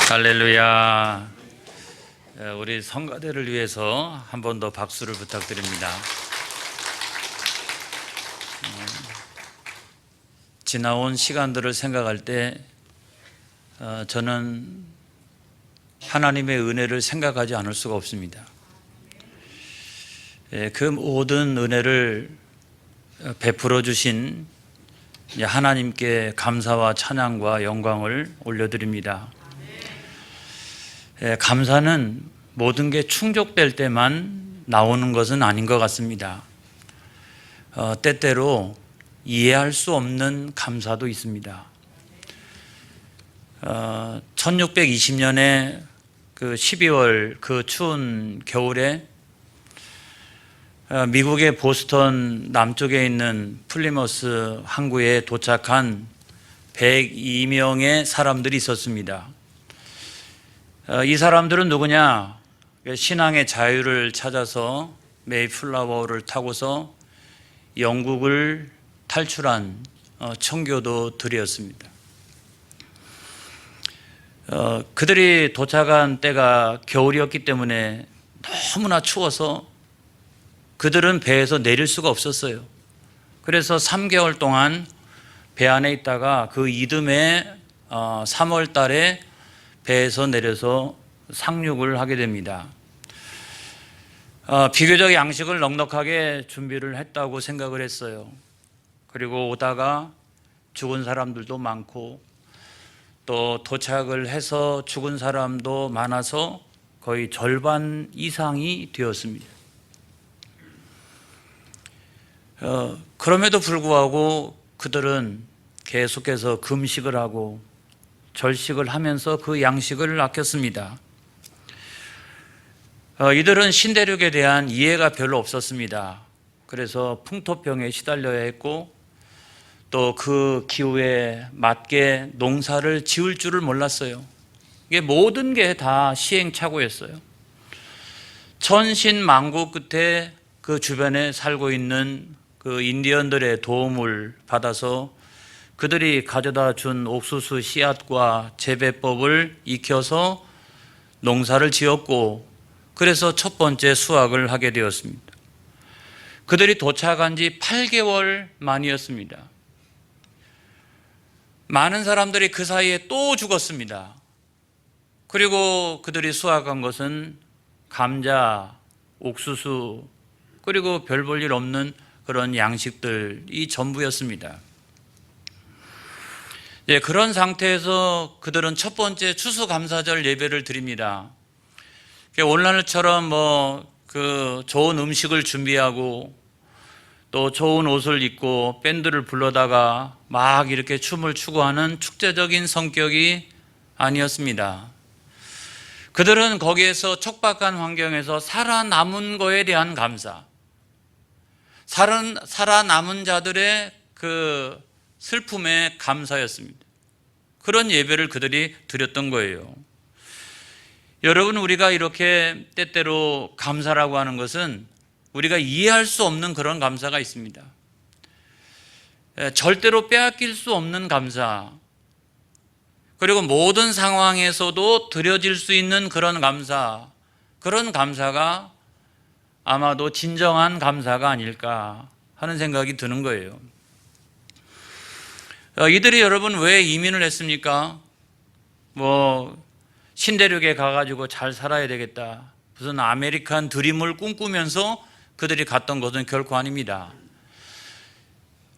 할렐루야. 우리 성가대를 위해서 한 번 더 박수를 부탁드립니다. 지나온 시간들을 생각할 때 저는 하나님의 은혜를 생각하지 않을 수가 없습니다. 그 모든 은혜를 베풀어 주신 하나님께 감사와 찬양과 영광을 올려드립니다. 감사는 모든 게 충족될 때만 나오는 것은 아닌 것 같습니다. 때때로 이해할 수 없는 감사도 있습니다. 1620년에 그 12월 그 추운 겨울에 미국의 보스턴 남쪽에 있는 플리머스 항구에 도착한 102명의 사람들이 있었습니다. 이 사람들은 누구냐? 신앙의 자유를 찾아서 메이플라워를 타고서 영국을 탈출한 청교도들이었습니다. 그들이 도착한 때가 겨울이었기 때문에 너무나 추워서 그들은 배에서 내릴 수가 없었어요. 그래서 3개월 동안 배 안에 있다가 그 이듬해 3월 달에 배에서 내려서 상륙을 하게 됩니다. 비교적 양식을 넉넉하게 준비를 했다고 생각을 했어요. 그리고 오다가 죽은 사람들도 많고 또 도착을 해서 죽은 사람도 많아서 거의 절반 이상이 되었습니다. 그럼에도 불구하고 그들은 계속해서 금식을 하고 절식을 하면서 그 양식을 아꼈습니다. 이들은 신대륙에 대한 이해가 별로 없었습니다. 그래서 풍토병에 시달려야 했고 또 그 기후에 맞게 농사를 지을 줄을 몰랐어요. 이게 모든 게 다 시행착오였어요. 천신만고 끝에 그 주변에 살고 있는 그 인디언들의 도움을 받아서 그들이 가져다 준 옥수수 씨앗과 재배법을 익혀서 농사를 지었고 그래서 첫 번째 수확을 하게 되었습니다. 그들이 도착한 지 8개월 만이었습니다. 많은 사람들이 그 사이에 또 죽었습니다. 그리고 그들이 수확한 것은 감자, 옥수수, 그리고 별 볼 일 없는 그런 양식들이 전부였습니다. 그런 상태에서 그들은 첫 번째 추수감사절 예배를 드립니다. 오늘날처럼 좋은 음식을 준비하고 또 좋은 옷을 입고 밴드를 불러다가 막 이렇게 춤을 추고 하는 축제적인 성격이 아니었습니다. 그들은 거기에서 척박한 환경에서 살아남은 거에 대한 감사, 살아남은 자들의 그 슬픔의 감사였습니다. 그런 예배를 그들이 드렸던 거예요. 여러분, 우리가 이렇게 때때로 감사라고 하는 것은 우리가 이해할 수 없는 그런 감사가 있습니다. 절대로 빼앗길 수 없는 감사, 그리고 모든 상황에서도 드려질 수 있는 그런 감사, 그런 감사가 아마도 진정한 감사가 아닐까 하는 생각이 드는 거예요. 이들이 여러분 왜 이민을 했습니까? 신대륙에 가가지고 잘 살아야 되겠다, 무슨 아메리칸 드림을 꿈꾸면서 그들이 갔던 것은 결코 아닙니다.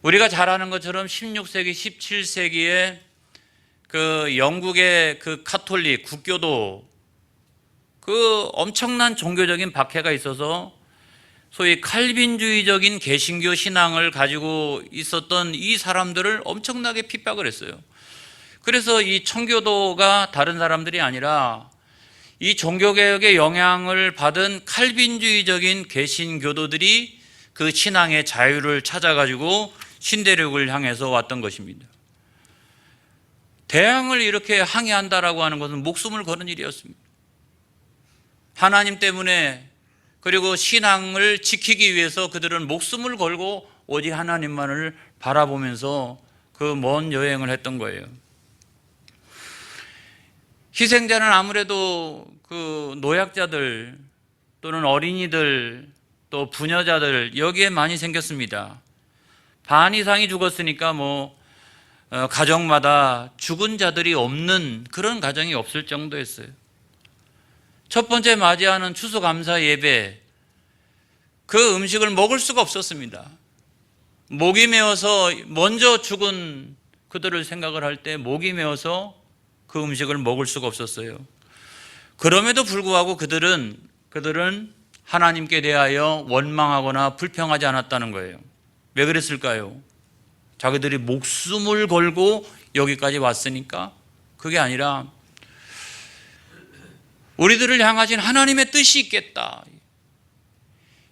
우리가 잘 아는 것처럼 16세기, 17세기에 그 영국의 그 카톨릭, 국교도 그 엄청난 종교적인 박해가 있어서 소위 칼빈주의적인 개신교 신앙을 가지고 있었던 이 사람들을 엄청나게 핍박을 했어요. 그래서 이 청교도가 다른 사람들이 아니라 이 종교개혁의 영향을 받은 칼빈주의적인 개신교도들이 그 신앙의 자유를 찾아가지고 신대륙을 향해서 왔던 것입니다. 대항을 이렇게 항해한다라고 하는 것은 목숨을 거는 일이었습니다. 하나님 때문에, 그리고 신앙을 지키기 위해서 그들은 목숨을 걸고 오직 하나님만을 바라보면서 그 먼 여행을 했던 거예요. 희생자는 아무래도 그 노약자들 또는 어린이들 또 부녀자들 여기에 많이 생겼습니다. 반 이상이 죽었으니까 가정마다 죽은 자들이 없는 그런 가정이 없을 정도였어요. 첫 번째 맞이하는 추수감사 예배, 그 음식을 먹을 수가 없었습니다. 목이 메어서 먼저 죽은 그들을 생각을 할 때 목이 메어서 그 음식을 먹을 수가 없었어요. 그럼에도 불구하고 그들은 하나님께 대하여 원망하거나 불평하지 않았다는 거예요. 왜 그랬을까요? 자기들이 목숨을 걸고 여기까지 왔으니까? 그게 아니라 우리들을 향하신 하나님의 뜻이 있겠다.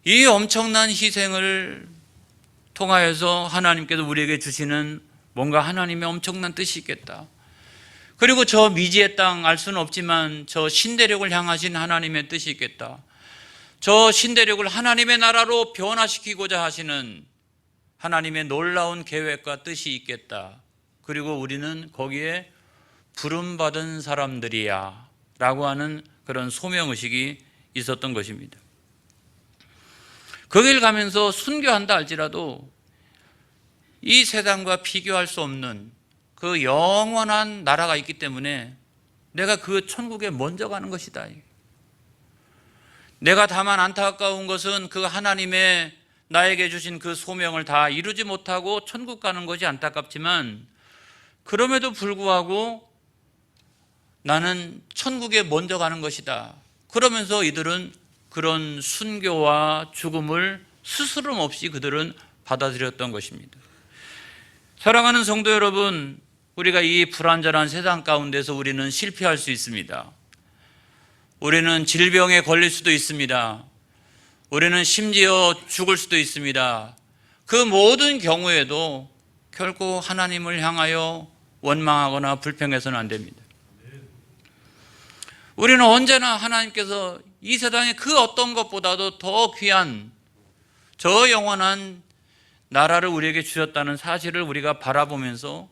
이 엄청난 희생을 통하여서 하나님께서 우리에게 주시는 뭔가 하나님의 엄청난 뜻이 있겠다. 그리고 저 미지의 땅 알 수는 없지만 저 신대륙을 향하신 하나님의 뜻이 있겠다. 저 신대륙을 하나님의 나라로 변화시키고자 하시는 하나님의 놀라운 계획과 뜻이 있겠다. 그리고 우리는 거기에 부름받은 사람들이야 라고 하는 그런 소명의식이 있었던 것입니다. 거길 가면서 순교한다 할지라도 이 세상과 비교할 수 없는 그 영원한 나라가 있기 때문에 내가 그 천국에 먼저 가는 것이다. 내가 다만 안타까운 것은 그 하나님의 나에게 주신 그 소명을 다 이루지 못하고 천국 가는 것이 안타깝지만 그럼에도 불구하고 나는 천국에 먼저 가는 것이다. 그러면서 이들은 그런 순교와 죽음을 스스럼 없이 그들은 받아들였던 것입니다. 사랑하는 성도 여러분, 우리가 이 불완전한 세상 가운데서 우리는 실패할 수 있습니다. 우리는 질병에 걸릴 수도 있습니다. 우리는 심지어 죽을 수도 있습니다. 그 모든 경우에도 결코 하나님을 향하여 원망하거나 불평해서는 안 됩니다. 우리는 언제나 하나님께서 이 세상의 그 어떤 것보다도 더 귀한 저 영원한 나라를 우리에게 주셨다는 사실을 우리가 바라보면서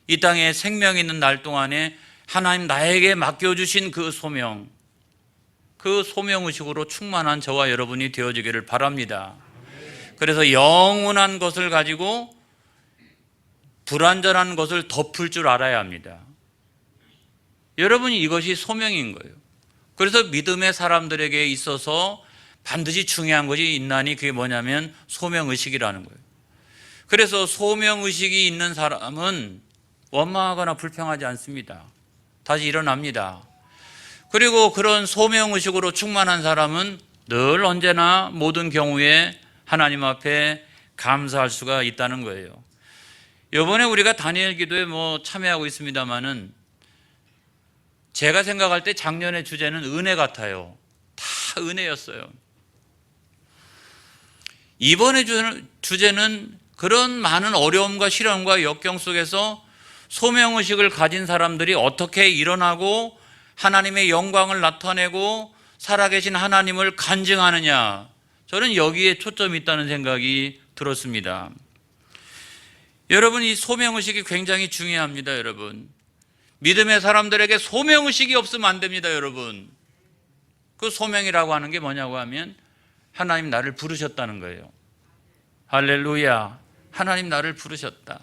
이 땅에 생명 있는 날 동안에 하나님 나에게 맡겨주신 그 소명의식으로 충만한 저와 여러분이 되어지기를 바랍니다. 그래서 영원한 것을 가지고 불완전한 것을 덮을 줄 알아야 합니다. 여러분이 이것이 소명인 거예요. 그래서 믿음의 사람들에게 있어서 반드시 중요한 것이 있나니 그게 뭐냐면 소명의식이라는 거예요. 그래서 소명의식이 있는 사람은 원망하거나 불평하지 않습니다. 다시 일어납니다. 그리고 그런 소명의식으로 충만한 사람은 늘 언제나 모든 경우에 하나님 앞에 감사할 수가 있다는 거예요. 이번에 우리가 다니엘 기도에 참여하고 있습니다만은 제가 생각할 때 작년의 주제는 은혜 같아요. 다 은혜였어요. 이번에 주제는 그런 많은 어려움과 시련과 역경 속에서 소명의식을 가진 사람들이 어떻게 일어나고 하나님의 영광을 나타내고 살아계신 하나님을 간증하느냐, 저는 여기에 초점이 있다는 생각이 들었습니다. 여러분, 이 소명의식이 굉장히 중요합니다. 여러분, 믿음의 사람들에게 소명의식이 없으면 안 됩니다. 여러분, 그 소명이라고 하는 게 뭐냐고 하면 하나님 나를 부르셨다는 거예요. 할렐루야, 하나님 나를 부르셨다.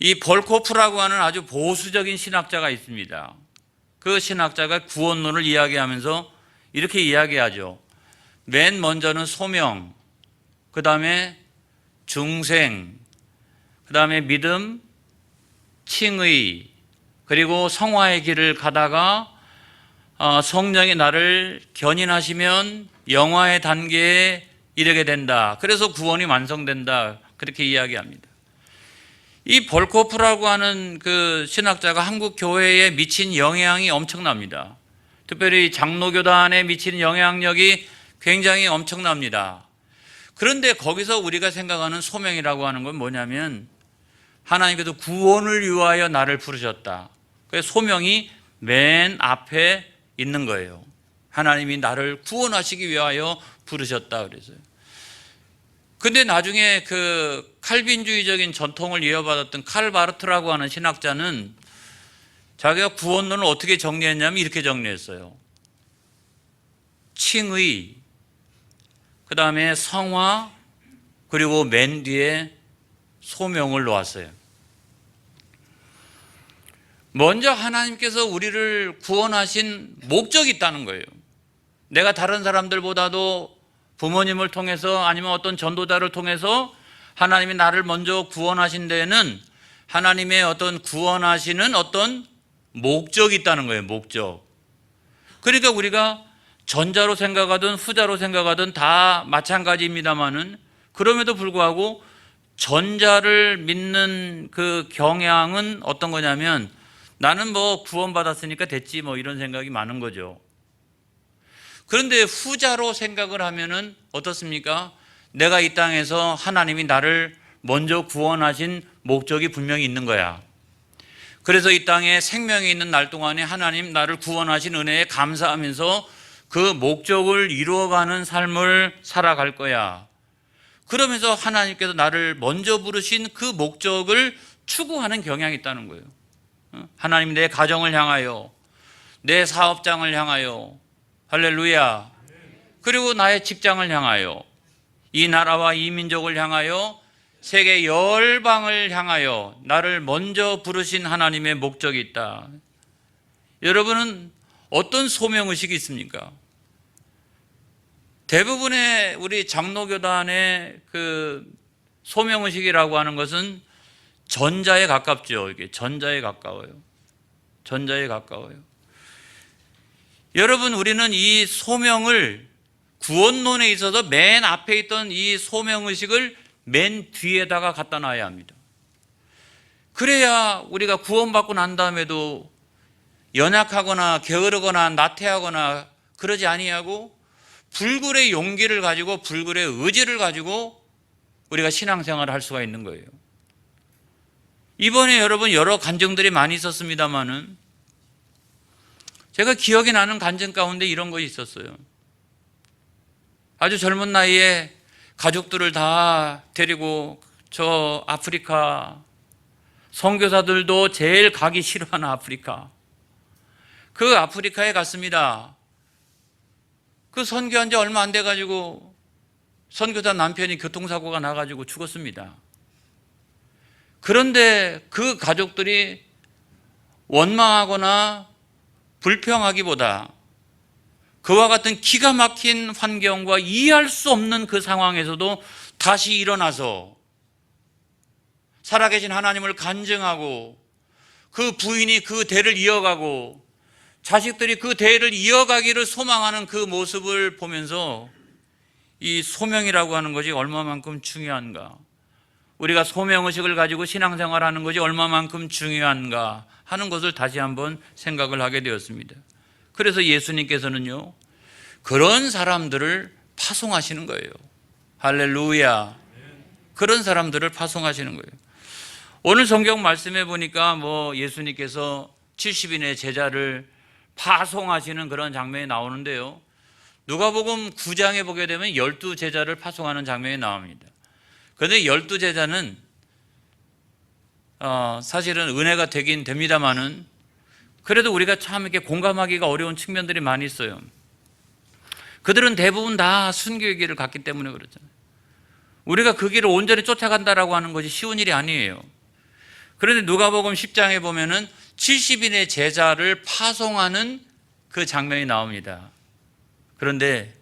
이 볼코프라고 하는 아주 보수적인 신학자가 있습니다. 그 신학자가 구원론을 이야기하면서 이렇게 이야기하죠. 맨 먼저는 소명, 그 다음에 중생, 그 다음에 믿음, 칭의, 그리고 성화의 길을 가다가 성령이 나를 견인하시면 영화의 단계에 이르게 된다. 그래서 구원이 완성된다. 그렇게 이야기합니다. 이 볼코프라고 하는 그 신학자가 한국 교회에 미친 영향이 엄청납니다. 특별히 장로교단에 미치는 영향력이 굉장히 엄청납니다. 그런데 거기서 우리가 생각하는 소명이라고 하는 건 뭐냐면 하나님께서 구원을 위하여 나를 부르셨다. 그래서 소명이 맨 앞에 있는 거예요. 하나님이 나를 구원하시기 위하여 부르셨다 그래서요. 근데 나중에 그 칼빈주의적인 전통을 이어받았던 칼 바르트라고 하는 신학자는 자기가 구원론을 어떻게 정리했냐면 이렇게 정리했어요. 칭의, 그 다음에 성화, 그리고 맨 뒤에 소명을 놓았어요. 먼저 하나님께서 우리를 구원하신 목적이 있다는 거예요. 내가 다른 사람들보다도 부모님을 통해서 아니면 어떤 전도자를 통해서 하나님이 나를 먼저 구원하신 데에는 하나님의 어떤 구원하시는 어떤 목적이 있다는 거예요. 목적. 그러니까 우리가 전자로 생각하든 후자로 생각하든 다 마찬가지입니다만은 그럼에도 불구하고 전자를 믿는 그 경향은 어떤 거냐면 나는 뭐 구원받았으니까 됐지 뭐 이런 생각이 많은 거죠. 그런데 후자로 생각을 하면은 어떻습니까? 내가 이 땅에서 하나님이 나를 먼저 구원하신 목적이 분명히 있는 거야. 그래서 이 땅에 생명이 있는 날 동안에 하나님 나를 구원하신 은혜에 감사하면서 그 목적을 이루어가는 삶을 살아갈 거야. 그러면서 하나님께서 나를 먼저 부르신 그 목적을 추구하는 경향이 있다는 거예요. 하나님 내 가정을 향하여, 내 사업장을 향하여, 할렐루야. 그리고 나의 직장을 향하여, 이 나라와 이 민족을 향하여, 세계 열방을 향하여 나를 먼저 부르신 하나님의 목적이 있다. 여러분은 어떤 소명의식이 있습니까? 대부분의 우리 장로교단의 그 소명의식이라고 하는 것은 전자에 가깝죠. 이게 전자에 가까워요. 전자에 가까워요. 여러분, 우리는 이 소명을 구원론에 있어서 맨 앞에 있던 이 소명의식을 맨 뒤에다가 갖다 놔야 합니다. 그래야 우리가 구원받고 난 다음에도 연약하거나 게으르거나 나태하거나 그러지 아니하고 불굴의 용기를 가지고 불굴의 의지를 가지고 우리가 신앙생활을 할 수가 있는 거예요. 이번에 여러분 여러 간증들이 많이 있었습니다만은 제가 기억이 나는 간증 가운데 이런 것이 있었어요. 아주 젊은 나이에 가족들을 다 데리고 저 아프리카, 선교사들도 제일 가기 싫어하는 아프리카, 그 아프리카에 갔습니다. 그 선교한 지 얼마 안 돼가지고 선교사 남편이 교통사고가 나가지고 죽었습니다. 그런데 그 가족들이 원망하거나 불평하기보다 그와 같은 기가 막힌 환경과 이해할 수 없는 그 상황에서도 다시 일어나서 살아계신 하나님을 간증하고 그 부인이 그 대를 이어가고 자식들이 그 대를 이어가기를 소망하는 그 모습을 보면서 이 소명이라고 하는 것이 얼마만큼 중요한가, 우리가 소명의식을 가지고 신앙생활하는 것이 얼마만큼 중요한가 하는 것을 다시 한번 생각을 하게 되었습니다. 그래서 예수님께서는요, 그런 사람들을 파송하시는 거예요. 할렐루야. 그런 사람들을 파송하시는 거예요. 오늘 성경 말씀해 보니까 예수님께서 70인의 제자를 파송하시는 그런 장면이 나오는데요. 누가복음 9장에 보게 되면 12제자를 파송하는 장면이 나옵니다. 그런데 12제자는 사실은 은혜가 되긴 됩니다만은 그래도 우리가 참 이렇게 공감하기가 어려운 측면들이 많이 있어요. 그들은 대부분 다 순교의 길을 갔기 때문에 그렇잖아요. 우리가 그 길을 온전히 쫓아간다라고 하는 것이 쉬운 일이 아니에요. 그런데 누가복음 10장에 보면은 70인의 제자를 파송하는 그 장면이 나옵니다. 그런데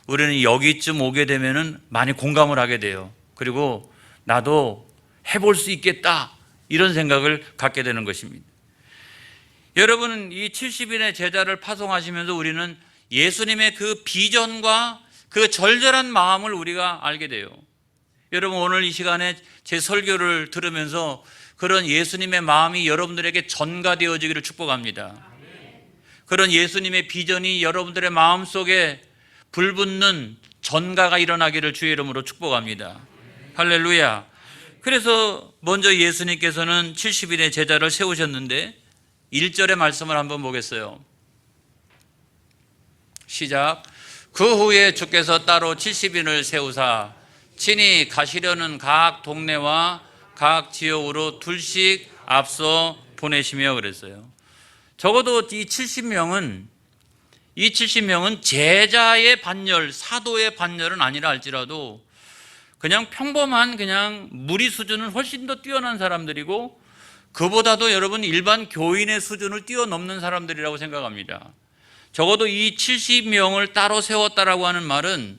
우리는 여기쯤 오게 되면은 많이 공감을 하게 돼요. 그리고 나도 해볼 수 있겠다, 이런 생각을 갖게 되는 것입니다. 여러분은 이 70인의 제자를 파송하시면서 우리는 예수님의 그 비전과 그 절절한 마음을 우리가 알게 돼요. 여러분, 오늘 이 시간에 제 설교를 들으면서 그런 예수님의 마음이 여러분들에게 전가되어지기를 축복합니다. 그런 예수님의 비전이 여러분들의 마음속에 불붙는 전가가 일어나기를 주의 이름으로 축복합니다. 할렐루야. 그래서 먼저 예수님께서는 70인의 제자를 세우셨는데 1절의 말씀을 한번 보겠어요. 시작. 그 후에 주께서 따로 70인을 세우사 친히 가시려는 각 동네와 각 지역으로 둘씩 앞서 보내시며 그랬어요. 적어도 이 70명은 제자의 반열, 사도의 반열은 아니라 할지라도 그냥 평범한 그냥 무리 수준은 훨씬 더 뛰어난 사람들이고, 그보다도 여러분 일반 교인의 수준을 뛰어넘는 사람들이라고 생각합니다. 적어도 이 70명을 따로 세웠다라고 하는 말은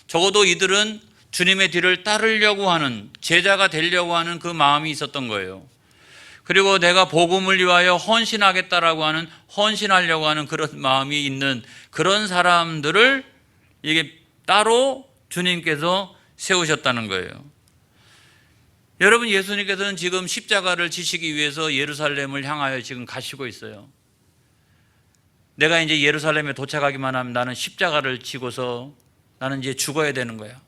적어도 이들은 주님의 뒤를 따르려고 하는, 제자가 되려고 하는 그 마음이 있었던 거예요. 그리고 내가 복음을 위하여 헌신하겠다라고 하는, 헌신하려고 하는 그런 마음이 있는 그런 사람들을 이게 따로 주님께서 세우셨다는 거예요. 여러분, 예수님께서는 지금 십자가를 지시기 위해서 예루살렘을 향하여 지금 가시고 있어요. 내가 이제 예루살렘에 도착하기만 하면 나는 십자가를 지고서 나는 이제 죽어야 되는 거야.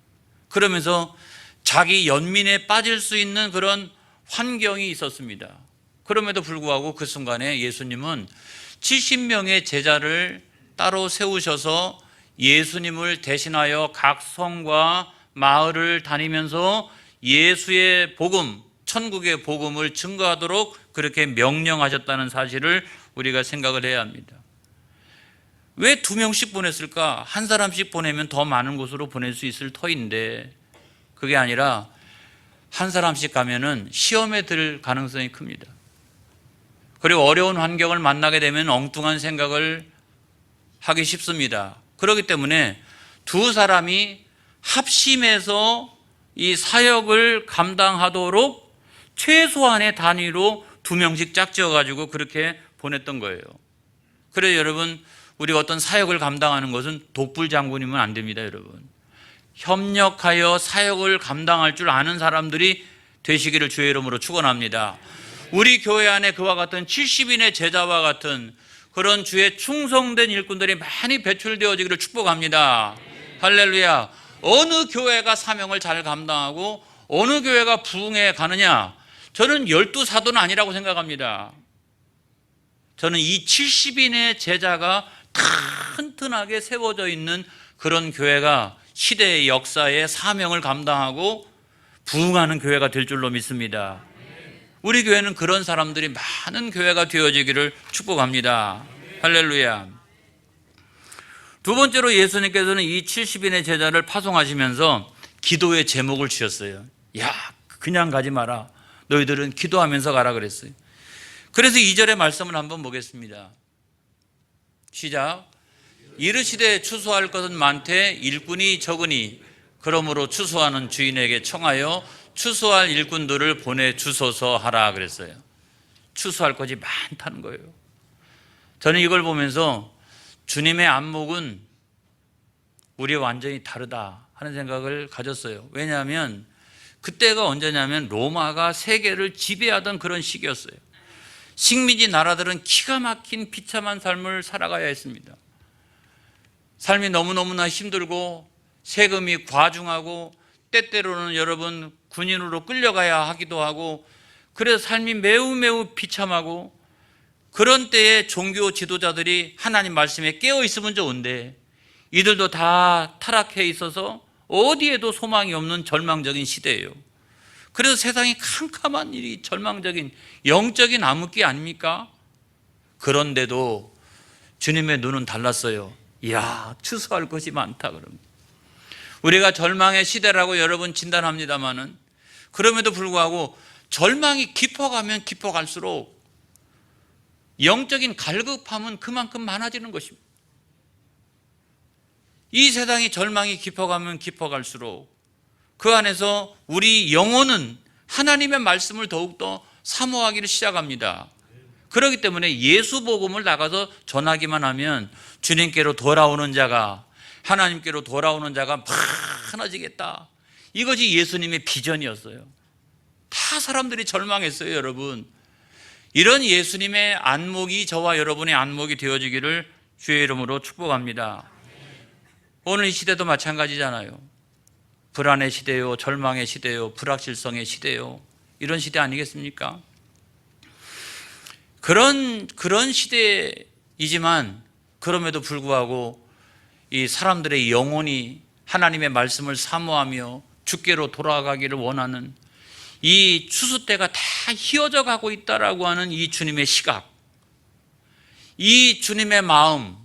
그러면서 자기 연민에 빠질 수 있는 그런 환경이 있었습니다. 그럼에도 불구하고 그 순간에 예수님은 70명의 제자를 따로 세우셔서 예수님을 대신하여 각 성과 마을을 다니면서 예수의 복음, 천국의 복음을 증거하도록 그렇게 명령하셨다는 사실을 우리가 생각을 해야 합니다. 왜 2명씩 보냈을까? 한 사람씩 보내면 더 많은 곳으로 보낼 수 있을 터인데, 그게 아니라 한 사람씩 가면은 시험에 들 가능성이 큽니다. 그리고 어려운 환경을 만나게 되면 엉뚱한 생각을 하기 쉽습니다. 그렇기 때문에 두 사람이 합심해서 이 사역을 감당하도록 최소한의 단위로 2명씩 짝지어가지고 그렇게 보냈던 거예요. 그래서 여러분, 우리가 어떤 사역을 감당하는 것은 독불장군이면 안 됩니다, 여러분. 협력하여 사역을 감당할 줄 아는 사람들이 되시기를 주의 이름으로 축원합니다. 우리 교회 안에 그와 같은 70인의 제자와 같은 그런 주의 충성된 일꾼들이 많이 배출되어지기를 축복합니다. 할렐루야. 어느 교회가 사명을 잘 감당하고 어느 교회가 부흥해 가느냐? 저는 12사도는 아니라고 생각합니다. 저는 이 70인의 제자가 튼튼하게 세워져 있는 그런 교회가 시대의 역사의 사명을 감당하고 부흥하는 교회가 될 줄로 믿습니다. 우리 교회는 그런 사람들이 많은 교회가 되어지기를 축복합니다. 할렐루야. 두 번째로 예수님께서는 이 70인의 제자를 파송하시면서 기도의 제목을 주셨어요. 야, 그냥 가지 마라. 너희들은 기도하면서 가라 그랬어요. 그래서 2절의 말씀을 한번 보겠습니다. 시작. 이르시되 추수할 것은 많되 일꾼이 적으니 그러므로 추수하는 주인에게 청하여 추수할 일꾼들을 보내주소서 하라 그랬어요. 추수할 것이 많다는 거예요. 저는 이걸 보면서 주님의 안목은 우리와 완전히 다르다 하는 생각을 가졌어요. 왜냐하면 그때가 언제냐면 로마가 세계를 지배하던 그런 시기였어요. 식민지 나라들은 기가 막힌 비참한 삶을 살아가야 했습니다. 삶이 너무너무나 힘들고 세금이 과중하고 때때로는 여러분 군인으로 끌려가야 하기도 하고, 그래서 삶이 매우 비참하고, 그런 때에 종교 지도자들이 하나님 말씀에 깨어 있으면 좋은데 이들도 다 타락해 있어서 어디에도 소망이 없는 절망적인 시대예요. 그래서 세상이 캄캄한 일이 절망적인 영적인 암흑기 아닙니까? 그런데도 주님의 눈은 달랐어요. 이야, 추수할 것이 많다 그럽니다. 우리가 절망의 시대라고 여러분 진단합니다마는, 그럼에도 불구하고 절망이 깊어가면 깊어갈수록 영적인 갈급함은 그만큼 많아지는 것입니다. 이 세상이 절망이 깊어가면 깊어갈수록 그 안에서 우리 영혼은 하나님의 말씀을 더욱더 사모하기를 시작합니다. 그렇기 때문에 예수 복음을 나가서 전하기만 하면 주님께로 돌아오는 자가, 하나님께로 돌아오는 자가 많아지겠다. 이것이 예수님의 비전이었어요. 다 사람들이 절망했어요, 여러분. 이런 예수님의 안목이 저와 여러분의 안목이 되어지기를 주의 이름으로 축복합니다. 오늘 이 시대도 마찬가지잖아요. 불안의 시대요, 절망의 시대요, 불확실성의 시대요. 이런 시대 아니겠습니까? 그런 시대이지만 그럼에도 불구하고 이 사람들의 영혼이 하나님의 말씀을 사모하며 주께로 돌아가기를 원하는 이 추수 때가 다 휘어져 가고 있다라고 하는 이 주님의 시각, 이 주님의 마음,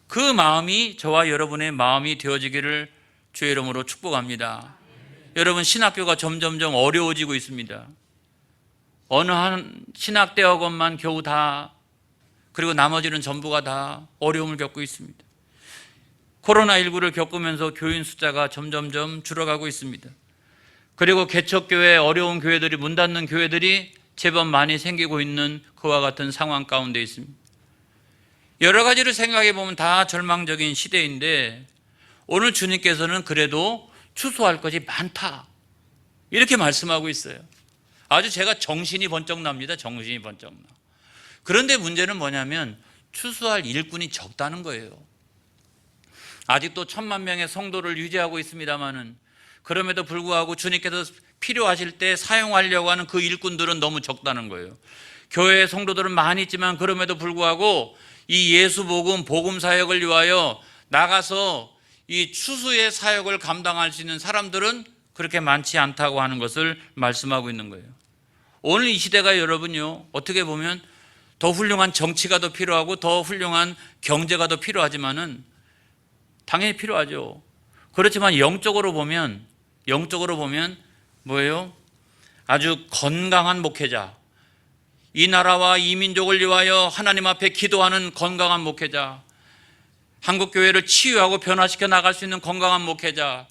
그 마음이 저와 여러분의 마음이 되어지기를 주의 이름으로 축복합니다. 여러분, 신학교가 점점점 어려워지고 있습니다. 어느 한 신학대학원만 겨우 다, 그리고 나머지는 전부가 다 어려움을 겪고 있습니다. 코로나19를 겪으면서 교인 숫자가 점점점 줄어가고 있습니다. 그리고 개척교회, 어려운 교회들이, 문 닫는 교회들이 제법 많이 생기고 있는 그와 같은 상황 가운데 있습니다. 여러 가지를 생각해 보면 다 절망적인 시대인데, 오늘 주님께서는 그래도 추수할 것이 많다, 이렇게 말씀하고 있어요. 아주 제가 정신이 번쩍 납니다. 정신이 번쩍 나. 그런데 문제는 뭐냐면 추수할 일꾼이 적다는 거예요. 아직도 1,000만 명의 성도를 유지하고 있습니다마는, 그럼에도 불구하고 주님께서 필요하실 때 사용하려고 하는 그 일꾼들은 너무 적다는 거예요. 교회의 성도들은 많이 있지만 그럼에도 불구하고 이 예수 복음 사역을 위하여 나가서 이 추수의 사역을 감당할 수 있는 사람들은 그렇게 많지 않다고 하는 것을 말씀하고 있는 거예요. 오늘 이 시대가 여러분요, 어떻게 보면 더 훌륭한 정치가 더 필요하고 더 훌륭한 경제가 더 필요하지만은 당연히 필요하죠. 그렇지만 영적으로 보면 뭐예요? 아주 건강한 목회자, 이 나라와 이 민족을 위하여 하나님 앞에 기도하는 건강한 목회자, 한국교회를 치유하고 변화시켜 나갈 수 있는 건강한 목회자,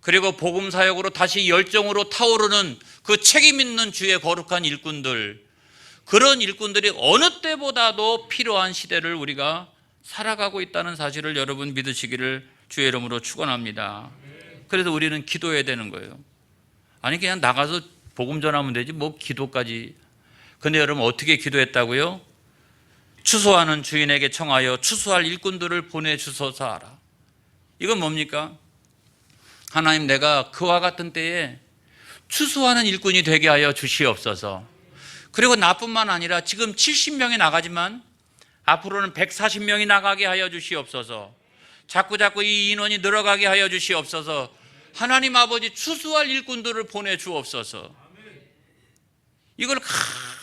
그리고 복음 사역으로 다시 열정으로 타오르는 그 책임 있는 주의 거룩한 일꾼들, 그런 일꾼들이 어느 때보다도 필요한 시대를 우리가 살아가고 있다는 사실을 여러분 믿으시기를 주의 이름으로 축원합니다. 그래서 우리는 기도해야 되는 거예요. 아니, 그냥 나가서 복음 전하면 되지 뭐 기도까지. 근데 여러분, 어떻게 기도했다고요? 추수하는 주인에게 청하여 추수할 일꾼들을 보내주소서 하라. 이건 뭡니까? 하나님, 내가 그와 같은 때에 추수하는 일꾼이 되게 하여 주시옵소서. 그리고 나뿐만 아니라 지금 70명이 나가지만 앞으로는 140명이 나가게 하여 주시옵소서. 자꾸 이 인원이 늘어가게 하여 주시옵소서. 하나님 아버지, 추수할 일꾼들을 보내주옵소서. 이걸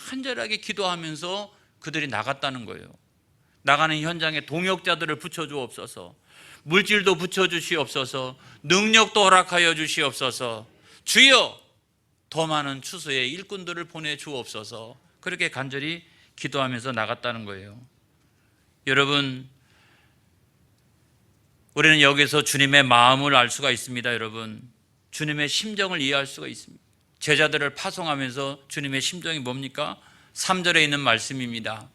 간절하게 기도하면서 그들이 나갔다는 거예요. 나가는 현장에 동역자들을 붙여주옵소서. 물질도 붙여주시옵소서. 능력도 허락하여 주시옵소서. 주여, 더 많은 추수의 일꾼들을 보내주옵소서. 그렇게 간절히 기도하면서 나갔다는 거예요. 여러분, 우리는 여기서 주님의 마음을 알 수가 있습니다. 여러분, 주님의 심정을 이해할 수가 있습니다. 제자들을 파송하면서 주님의 심정이 뭡니까? 3절에 있는 말씀입니다.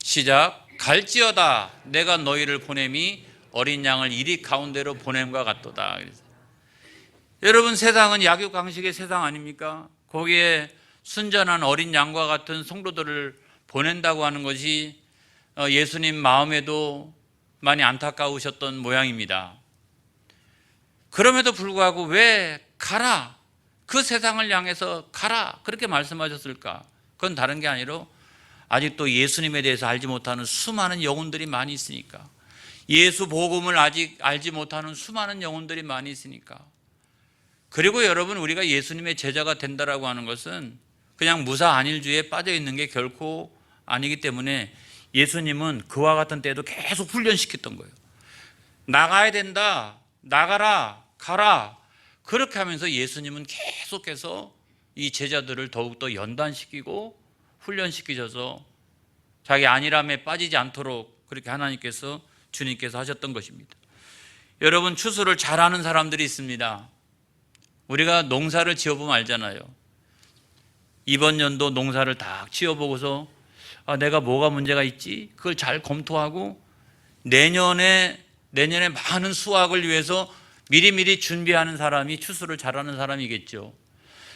시작. 갈지어다 내가 너희를 보냄이 어린 양을 이리 가운데로 보냄과 같도다. 여러분, 세상은 약육강식의 세상 아닙니까? 거기에 순전한 어린 양과 같은 성도들을 보낸다고 하는 것이 예수님 마음에도 많이 안타까우셨던 모양입니다. 그럼에도 불구하고 왜 가라, 그 세상을 향해서 가라, 그렇게 말씀하셨을까? 그건 다른 게 아니라 아직도 예수님에 대해서 알지 못하는 수많은 영혼들이 많이 있으니까, 예수 복음을 아직 알지 못하는 수많은 영혼들이 많이 있으니까. 그리고 여러분, 우리가 예수님의 제자가 된다라고 하는 것은 그냥 무사 안일주의에 빠져 있는 게 결코 아니기 때문에 예수님은 그와 같은 때에도 계속 훈련시켰던 거예요. 나가야 된다, 나가라, 가라. 그렇게 하면서 예수님은 계속해서 이 제자들을 더욱더 연단시키고 훈련시키셔서 자기 안일함에 빠지지 않도록 그렇게 하나님께서, 주님께서 하셨던 것입니다. 여러분, 추수를 잘하는 사람들이 있습니다. 우리가 농사를 지어보면 알잖아요. 이번 연도 농사를 딱 지어보고서 내가 뭐가 문제가 있지? 그걸 잘 검토하고 내년에 많은 수확을 위해서 미리미리 준비하는 사람이 추수를 잘하는 사람이겠죠.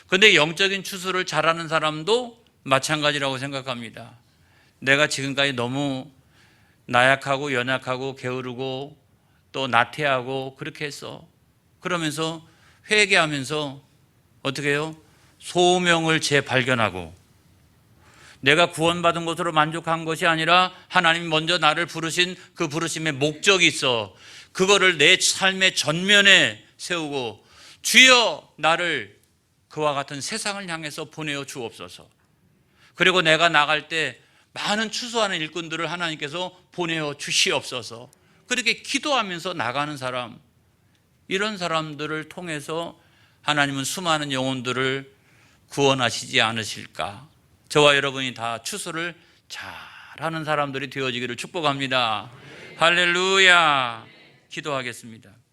그런데 영적인 추수를 잘하는 사람도 마찬가지라고 생각합니다. 내가 지금까지 너무 나약하고 연약하고 게으르고 또 나태하고 그렇게 했어. 그러면서 회개하면서 어떻게 해요? 소명을 재발견하고, 내가 구원받은 것으로 만족한 것이 아니라 하나님이 먼저 나를 부르신 그 부르심의 목적이 있어. 그거를 내 삶의 전면에 세우고, 주여 나를 그와 같은 세상을 향해서 보내어 주옵소서. 그리고 내가 나갈 때 많은 추수하는 일꾼들을 하나님께서 보내어 주시옵소서. 그렇게 기도하면서 나가는 사람, 이런 사람들을 통해서 하나님은 수많은 영혼들을 구원하시지 않으실까. 저와 여러분이 다 추수를 잘하는 사람들이 되어지기를 축복합니다. 할렐루야. 기도하겠습니다.